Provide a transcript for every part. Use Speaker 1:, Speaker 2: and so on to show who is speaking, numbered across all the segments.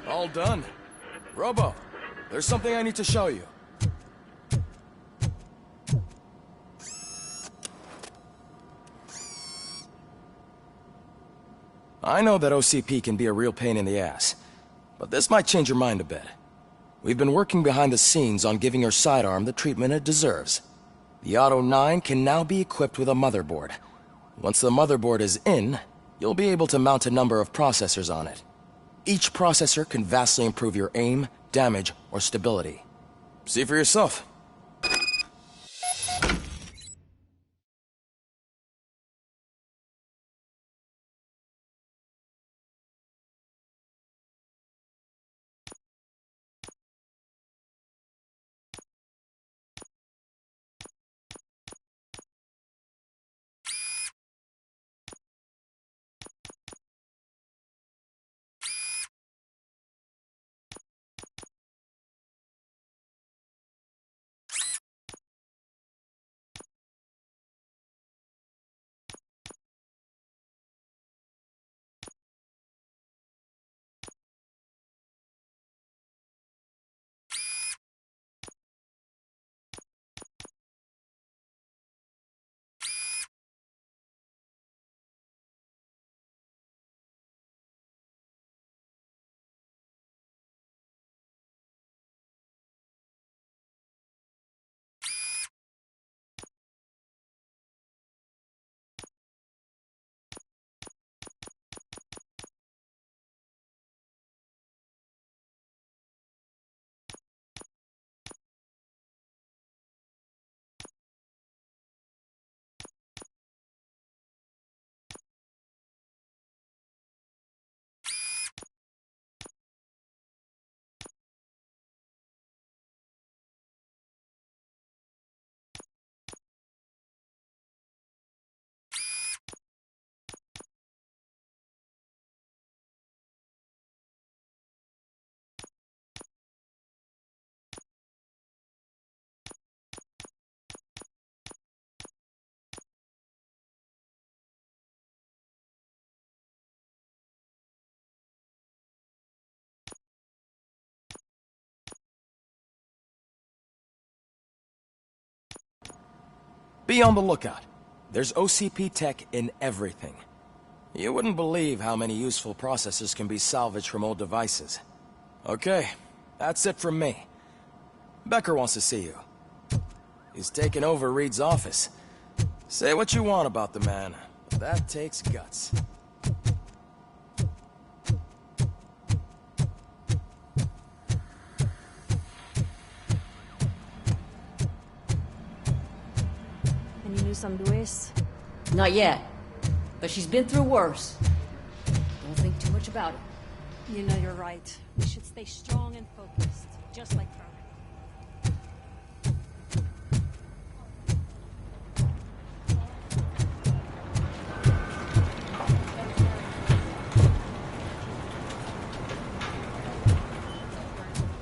Speaker 1: All done. Robo, there's something I need to show you. I know that OCP can be a real pain in the ass, but this might change your mind a bit. We've been working behind the scenes on giving your sidearm the treatment it deserves. The Auto 9 can now be equipped with a motherboard. Once the motherboard is in, you'll be able to mount a number of processors on it. Each processor can vastly improve your aim, damage, or stability. See for yourself. Be on the lookout. There's OCP tech in everything. You wouldn't believe how many useful processors can be salvaged from old devices. Okay, that's it from me. Becker wants to see you. He's taken over Reed's office. Say what you want about the man, but that takes guts.
Speaker 2: Any news on Luis?
Speaker 3: Not yet, but she's been through worse. Don't think too much about it.
Speaker 2: You know you're right. We should stay strong and focused, just like her.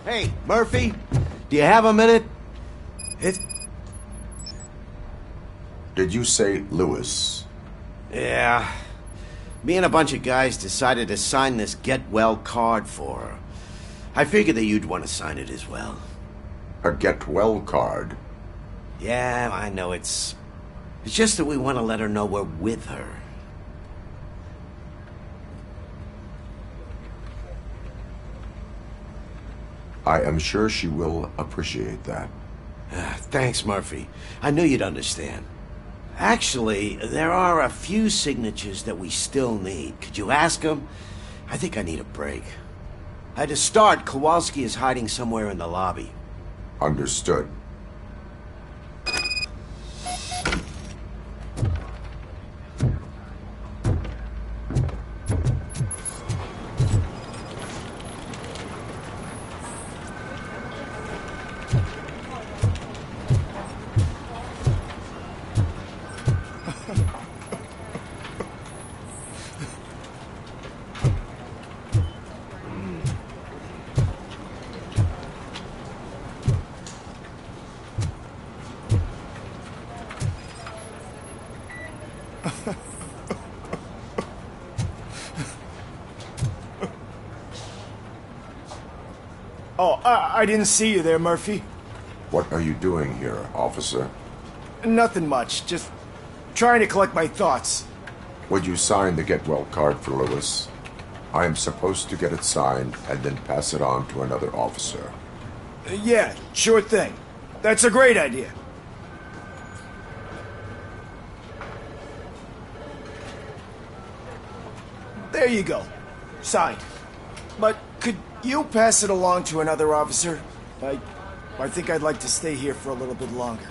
Speaker 4: Hey, Murphy, do you have a minute?
Speaker 5: Did you say Lewis?
Speaker 4: Yeah. Me and a bunch of guys decided to sign this get well card for her. I figured that you'd want to sign it as well.
Speaker 5: A get well card?
Speaker 4: Yeah, I know it's just that we want to let her know we're with her.
Speaker 5: I am sure she will appreciate that.
Speaker 4: Thanks, Murphy. I knew you'd understand. Actually, there are a few signatures that we still need. Could you ask them? I think I need a break. To start, Kowalski is hiding somewhere in the lobby.
Speaker 5: Understood.
Speaker 6: Oh, I didn't see you there, Murphy.
Speaker 5: What are you doing here, officer?
Speaker 6: Nothing much, just trying to collect my thoughts.
Speaker 5: Would you sign the get well card for Lewis? I am supposed to get it signed and then pass it on to another officer.
Speaker 6: Yeah, sure thing. That's a great idea. There you go. Signed. But could you pass it along to another officer? I think I'd like to stay here for a little bit longer.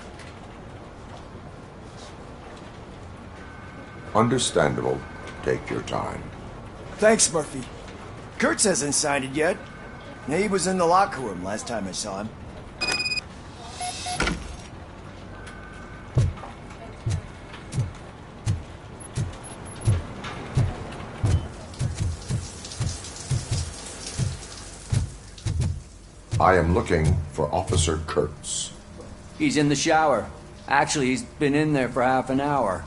Speaker 5: Understandable. Take your time.
Speaker 6: Thanks, Murphy. Kurtz hasn't signed it yet. He was in the locker room last time I saw him.
Speaker 5: I am looking for Officer Kurtz.
Speaker 7: He's in the shower. Actually, he's been in there for half an hour.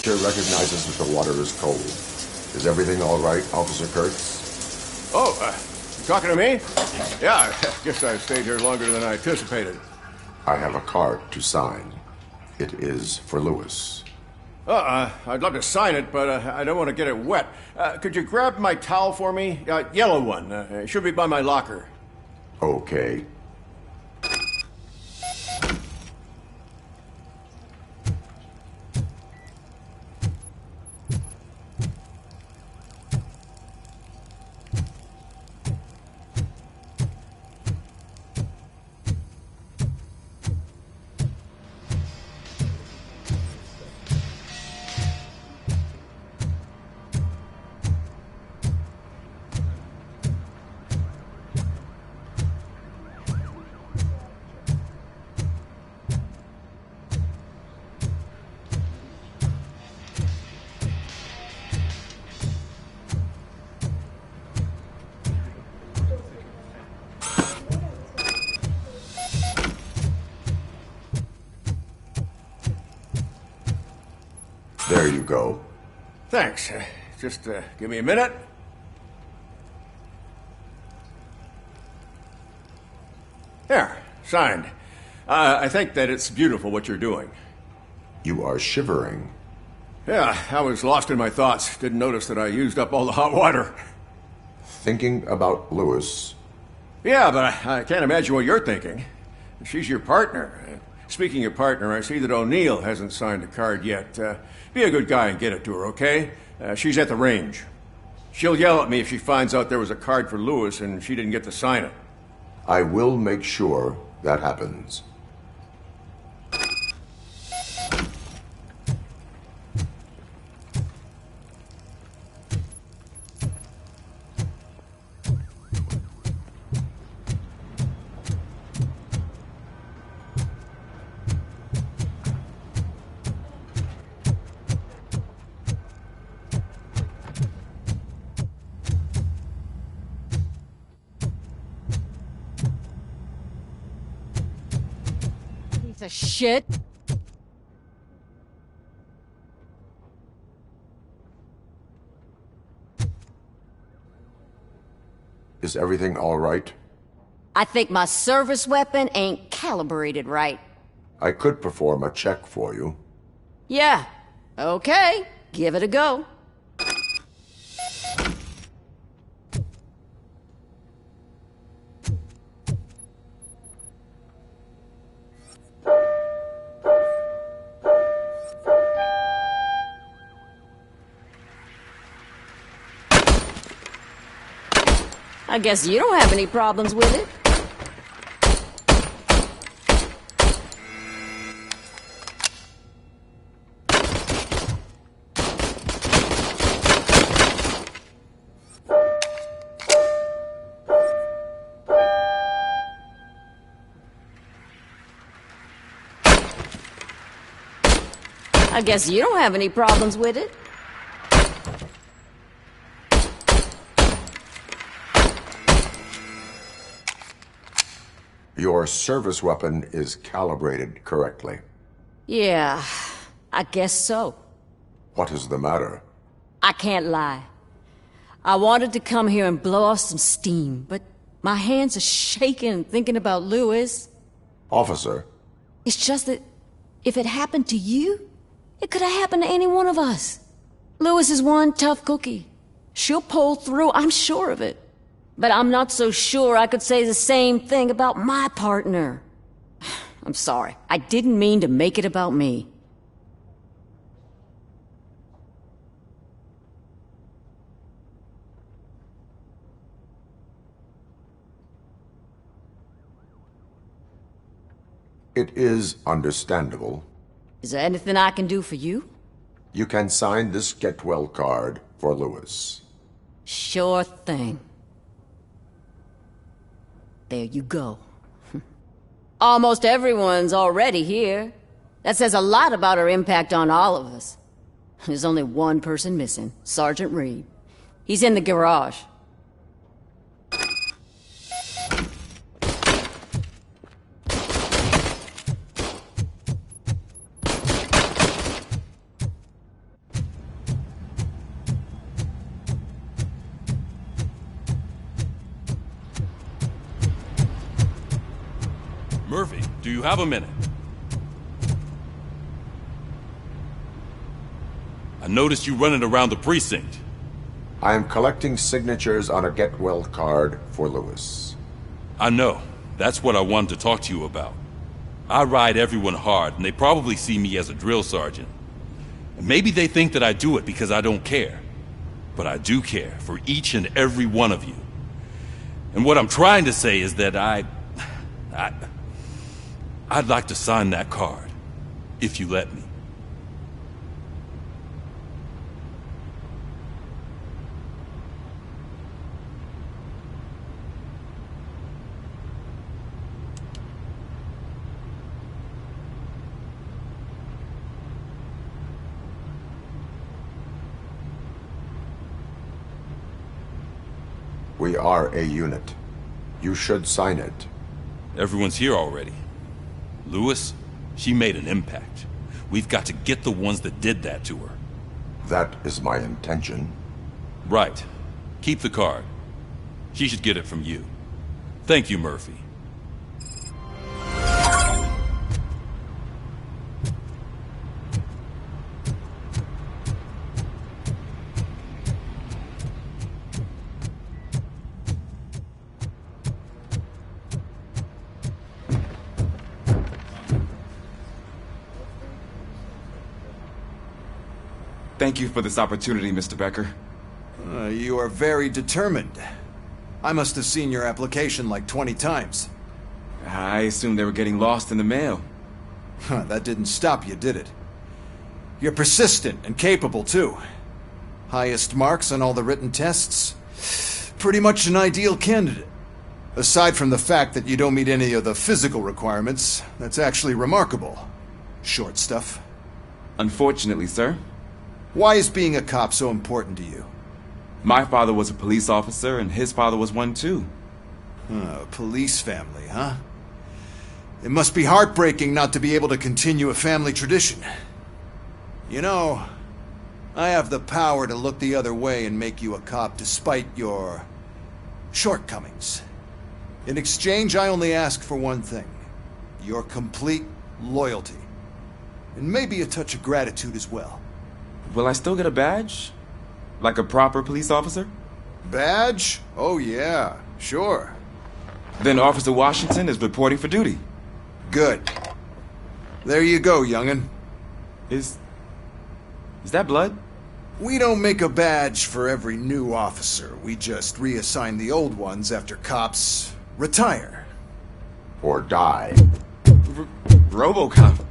Speaker 5: Sure recognizes that the water is cold. Is everything all right, Officer Kurtz?
Speaker 8: Oh, you talking to me? Yeah, I guess I stayed here longer than I anticipated.
Speaker 5: I have a card to sign. It is for Lewis.
Speaker 8: I'd love to sign it, but I don't want to get it wet. Could you grab my towel for me? Yellow one. It should be by my locker.
Speaker 5: Okay. There you go.
Speaker 8: Thanks. Just give me a minute. There, signed. I think that it's beautiful what you're doing.
Speaker 5: You are shivering.
Speaker 8: Yeah, I was lost in my thoughts. Didn't notice that I used up all the hot water.
Speaker 5: Thinking about Lewis.
Speaker 8: Yeah, but I can't imagine what you're thinking. She's your partner. Speaking of partner, I see that O'Neill hasn't signed a card yet. Be a good guy and get it to her, okay? She's at the range. She'll yell at me if she finds out there was a card for Lewis and she didn't get to sign it.
Speaker 5: I will make sure that happens.
Speaker 3: Piece of shit.
Speaker 5: Is everything all right?
Speaker 3: I think my service weapon ain't calibrated right.
Speaker 5: I could perform a check for you.
Speaker 3: Yeah. Okay. Give it a go. I guess you don't have any problems with it. I guess you don't have any problems with it.
Speaker 5: Your service weapon is calibrated correctly.
Speaker 3: Yeah, I guess so.
Speaker 5: What is the matter?
Speaker 3: I can't lie. I wanted to come here and blow off some steam, but my hands are shaking thinking about Lewis.
Speaker 5: Officer,
Speaker 3: It's just that if it happened to you, it could have happened to any one of us. Lewis is one tough cookie. She'll pull through, I'm sure of it. But I'm not so sure I could say the same thing about my partner. I'm sorry. I didn't mean to make it about me.
Speaker 5: it is understandable.
Speaker 3: Is there anything I can do for you?
Speaker 5: You can sign this get well card for Lewis.
Speaker 3: Sure thing. There you go. Almost everyone's already here. That says a lot about her impact on all of us. There's only one person missing, Sergeant Reed. He's in the garage.
Speaker 9: Murphy, do you have a minute? I noticed you running around the precinct.
Speaker 5: I am collecting signatures on a get well card for Lewis.
Speaker 9: I know. That's what I wanted to talk to you about. I ride everyone hard, and they probably see me as a drill sergeant. And maybe they think that I do it because I don't care. But I do care for each and every one of you. And what I'm trying to say is that I'd like to sign that card, if you let me.
Speaker 5: We are a unit. You should sign it.
Speaker 9: Everyone's here already. Lewis, she made an impact. We've got to get the ones that did that to her.
Speaker 5: That is my intention.
Speaker 9: Right. Keep the card. She should get it from you. Thank you, Murphy.
Speaker 10: Thank you for this opportunity, Mr. Becker.
Speaker 11: You are very determined. I must have seen your application like 20 times.
Speaker 10: I assumed they were getting lost in the mail.
Speaker 11: That didn't stop you, did it? You're persistent and capable, too. Highest marks on all the written tests. Pretty much an ideal candidate. Aside from the fact that you don't meet any of the physical requirements, that's actually remarkable. Short stuff.
Speaker 10: Unfortunately, sir.
Speaker 11: Why is being a cop so important to you?
Speaker 10: My father was a police officer, and his father was one too.
Speaker 11: Police family, huh? It must be heartbreaking not to be able to continue a family tradition. You know, I have the power to look the other way and make you a cop despite your shortcomings. In exchange, I only ask for one thing. Your complete loyalty. And maybe a touch of gratitude as well.
Speaker 10: Will I still get a badge? Like a proper police officer?
Speaker 11: Badge? Oh yeah, sure.
Speaker 10: Then Officer Washington is reporting for duty.
Speaker 11: Good. There you go, young'un.
Speaker 10: Is that blood?
Speaker 11: We don't make a badge for every new officer. We just reassign the old ones after cops retire.
Speaker 5: Or die.
Speaker 10: RoboCop.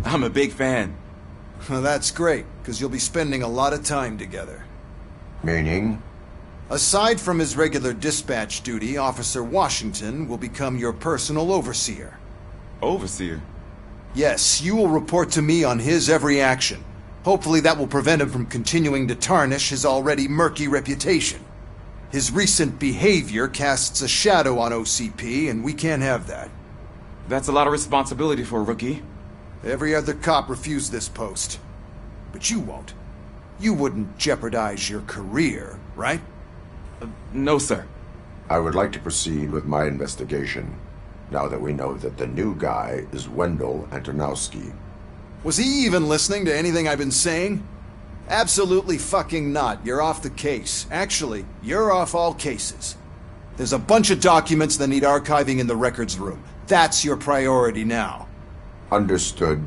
Speaker 10: I'm a big fan.
Speaker 11: Well, that's great, because you'll be spending a lot of time together.
Speaker 5: Meaning?
Speaker 11: Aside from his regular dispatch duty, Officer Washington will become your personal overseer.
Speaker 10: Overseer?
Speaker 11: Yes, you will report to me on his every action. Hopefully that will prevent him from continuing to tarnish his already murky reputation. His recent behavior casts a shadow on OCP, and we can't have that.
Speaker 10: That's a lot of responsibility for a rookie.
Speaker 11: Every other cop refused this post. But you won't. You wouldn't jeopardize your career, right?
Speaker 10: No, sir.
Speaker 5: I would like to proceed with my investigation, now that we know that the new guy is Wendell Antonowski.
Speaker 11: Was he even listening to anything I've been saying? Absolutely fucking not. You're off the case. Actually, you're off all cases. There's a bunch of documents that need archiving in the records room. That's your priority now.
Speaker 5: Understood.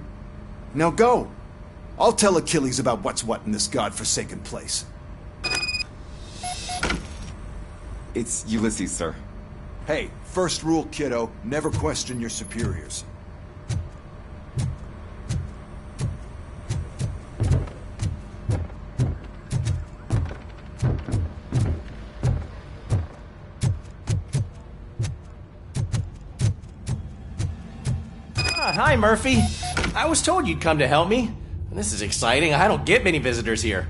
Speaker 11: Now go. I'll tell Achilles about what's what in this godforsaken place.
Speaker 10: It's Ulysses, sir.
Speaker 11: Hey, first rule, kiddo, never question your superiors.
Speaker 12: Hi, Murphy. I was told you'd come to help me. This is exciting. I don't get many visitors here.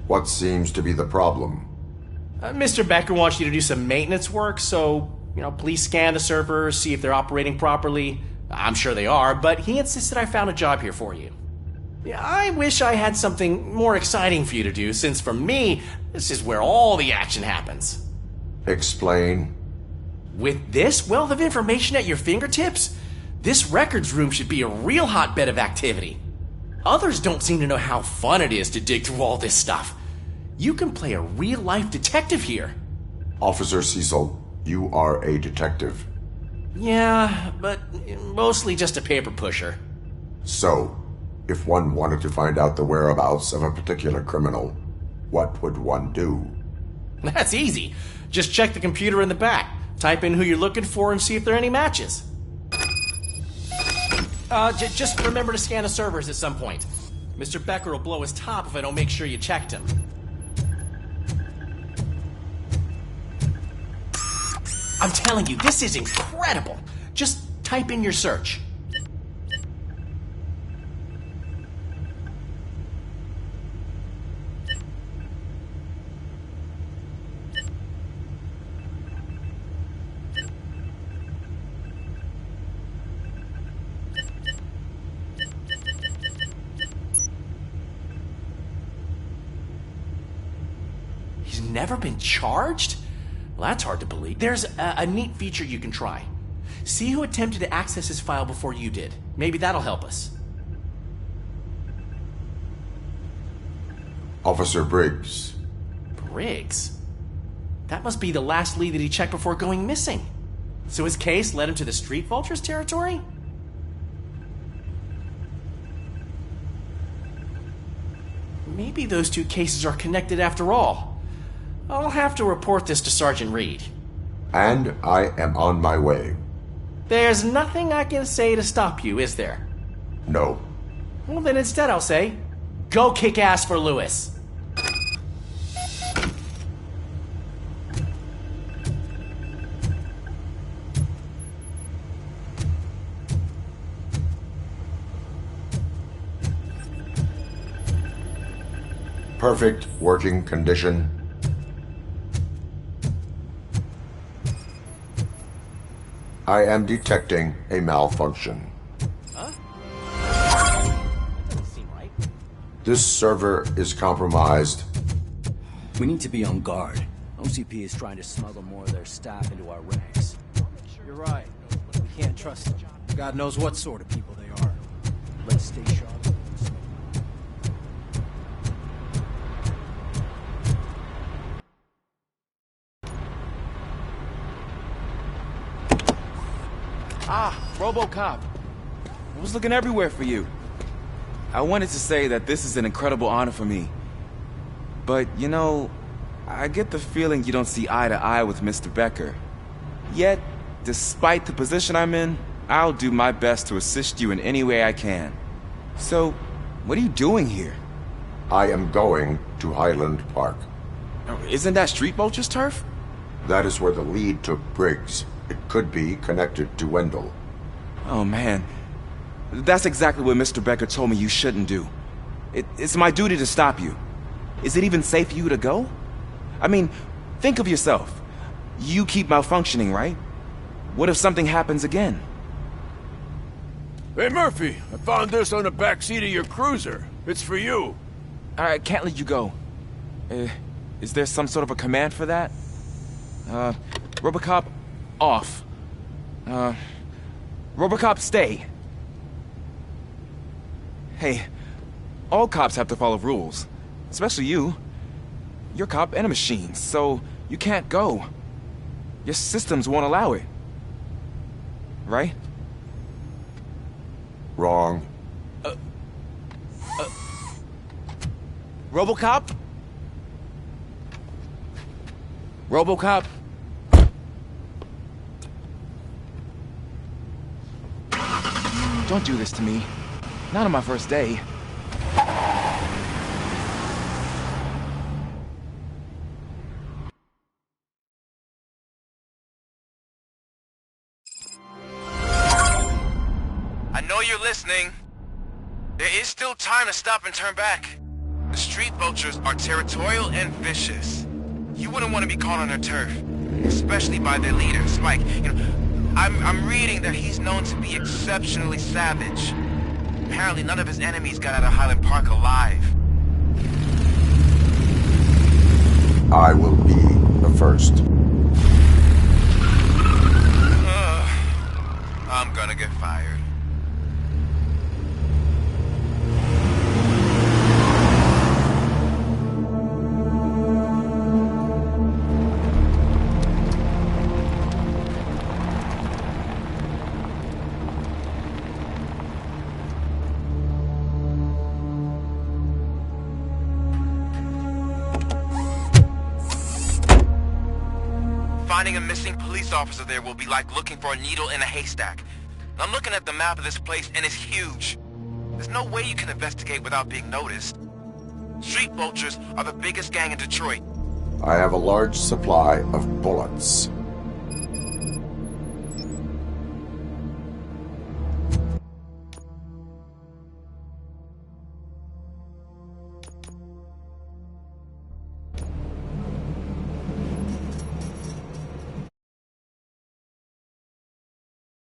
Speaker 5: What seems to be the problem?
Speaker 12: Mr. Becker wants you to do some maintenance work, so, please scan the servers, see if they're operating properly. I'm sure they are, but he insisted I found a job here for you. Yeah, I wish I had something more exciting for you to do, since for me, this is where all the action happens.
Speaker 5: Explain.
Speaker 12: With this wealth of information at your fingertips, this records room should be a real hotbed of activity. Others don't seem to know how fun it is to dig through all this stuff. You can play a real-life detective here.
Speaker 5: Officer Cecil, you are a detective.
Speaker 12: Yeah, but mostly just a paper pusher.
Speaker 5: So, if one wanted to find out the whereabouts of a particular criminal, what would one do?
Speaker 12: That's easy. Just check the computer in the back. Type in who you're looking for and see if there are any matches. Just remember to scan the servers at some point. Mr. Becker will blow his top if I don't make sure you checked him. I'm telling you, this is incredible. Just type in your search. He's never been charged? Well, that's hard to believe. There's a neat feature you can try. See who attempted to access his file before you did. Maybe that'll help us.
Speaker 5: Officer Briggs.
Speaker 12: Briggs? That must be the last lead that he checked before going missing. So his case led him to the Street Vultures territory? Maybe those two cases are connected after all. I'll have to report this to Sergeant Reed.
Speaker 5: And I am on my way.
Speaker 12: There's nothing I can say to stop you, is there?
Speaker 5: No.
Speaker 12: Well, then instead I'll say, go kick ass for Lewis.
Speaker 5: Perfect working condition. I am detecting a malfunction.
Speaker 12: Huh? That doesn't seem right.
Speaker 5: This server is compromised.
Speaker 13: We need to be on guard. OCP is trying to smuggle more of their staff into our ranks.
Speaker 14: You're right. We can't trust them. God knows what sort of people they are.
Speaker 13: Let's stay sharp.
Speaker 10: RoboCop. I was looking everywhere for you. I wanted to say that this is an incredible honor for me. But, I get the feeling you don't see eye to eye with Mr. Becker. Yet, despite the position I'm in, I'll do my best to assist you in any way I can. So, what are you doing here?
Speaker 5: I am going to Highland Park.
Speaker 10: Isn't that Street Vulture's turf?
Speaker 5: That is where the lead took Briggs. It could be connected to Wendell.
Speaker 10: Oh, man. That's exactly what Mr. Becker told me you shouldn't do. It's my duty to stop you. Is it even safe for you to go? I mean, think of yourself. You keep malfunctioning, right? What if something happens again?
Speaker 8: Hey, Murphy, I found this on the back seat of your cruiser. It's for you.
Speaker 10: I can't let you go. Is there some sort of a command for that? RoboCop, off. RoboCop, stay. Hey, all cops have to follow rules. Especially you. You're a cop and a machine, so you can't go. Your systems won't allow it. Right?
Speaker 5: Wrong.
Speaker 10: RoboCop? RoboCop? Don't do this to me. Not on my first day.
Speaker 15: I know you're listening. There is still time to stop and turn back. The street vultures are territorial and vicious. You wouldn't want to be caught on their turf, especially by their leader, Spike. You know, I'm reading that he's known to be exceptionally savage. Apparently none of his enemies got out of Highland Park alive.
Speaker 5: I will be the first.
Speaker 15: I'm gonna get fired. Finding a missing police officer there will be like looking for a needle in a haystack. I'm looking at the map of this place and it's huge. There's no way you can investigate without being noticed. Street vultures are the biggest gang in Detroit.
Speaker 5: I have a large supply of bullets.